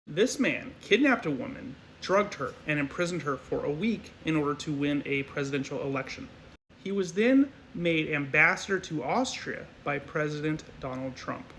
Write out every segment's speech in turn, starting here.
This man kidnapped a woman, drugged her, and imprisoned her for a week in order to win a presidential election. He was then made ambassador to Austria by President Donald Trump.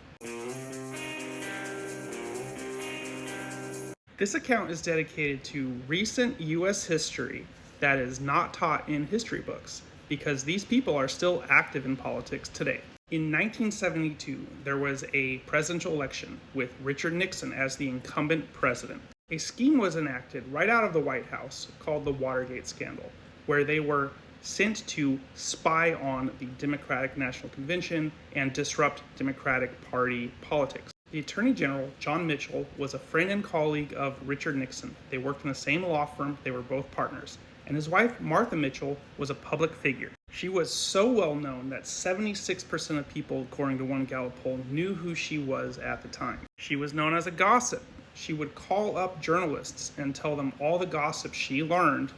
This account is dedicated to recent U.S. history that is not taught in history books, because these people are still active in politics today. In 1972, there was a presidential election with Richard Nixon as the incumbent president. A scheme was enacted right out of the White House called the Watergate scandal, where they were sent to spy on the Democratic National Convention and disrupt Democratic Party politics. The Attorney General, John Mitchell, was a friend and colleague of Richard Nixon. They worked in the same law firm, they were both partners. And his wife, Martha Mitchell, was a public figure. She was so well known that 76% of people, according to one Gallup poll, knew who she was at the time. She was known as a gossip. She would call up journalists and tell them all the gossip she learned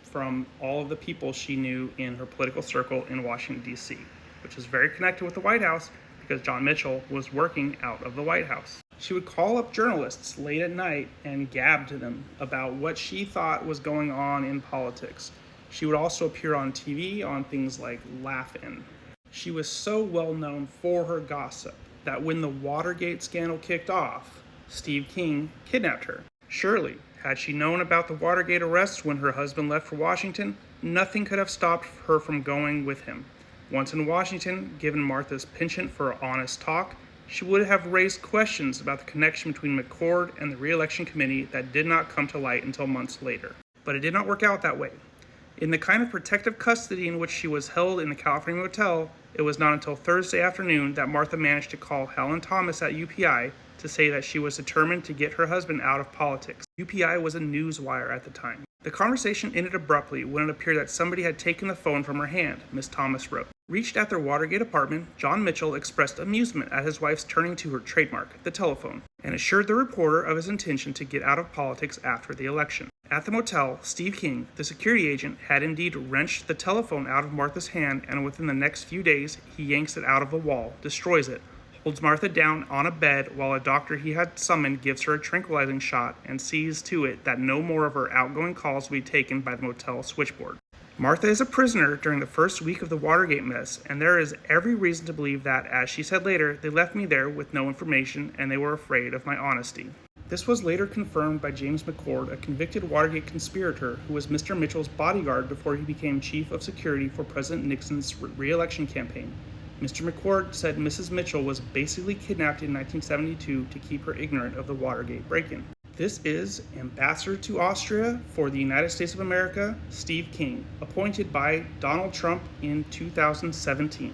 from all of the people she knew in her political circle in Washington, D.C., which is very connected with the White House because John Mitchell was working out of the White House. She would call up journalists late at night and gab to them about what she thought was going on in politics. She would also appear on TV on things like Laugh-In. She was so well known for her gossip that when the Watergate scandal kicked off, Steve King kidnapped her. Surely, had she known about the Watergate arrests when her husband left for Washington, nothing could have stopped her from going with him. Once in Washington, given Martha's penchant for honest talk, she would have raised questions about the connection between McCord and the re-election committee that did not come to light until months later. But it did not work out that way. In the kind of protective custody in which she was held in the California motel, it was not until Thursday afternoon that Martha managed to call Helen Thomas at UPI to say that she was determined to get her husband out of politics. UPI was a newswire at the time. The conversation ended abruptly when it appeared that somebody had taken the phone from her hand, Miss Thomas wrote. Reached at their Watergate apartment, John Mitchell expressed amusement at his wife's turning to her trademark, the telephone, and assured the reporter of his intention to get out of politics after the election. At the motel, Steve King, the security agent, had indeed wrenched the telephone out of Martha's hand, and within the next few days, he yanks it out of the wall, destroys it, holds Martha down on a bed while a doctor he had summoned gives her a tranquilizing shot and sees to it that no more of her outgoing calls will be taken by the motel switchboard. Martha is a prisoner during the first week of the Watergate mess, and there is every reason to believe that, as she said later, they left me there with no information and they were afraid of my honesty. This was later confirmed by James McCord, a convicted Watergate conspirator who was Mr. Mitchell's bodyguard before he became chief of security for President Nixon's re-election campaign. Mr. McCord said Mrs. Mitchell was basically kidnapped in 1972 to keep her ignorant of the Watergate break-in. This is Ambassador to Austria for the United States of America, Steve King, appointed by Donald Trump in 2017.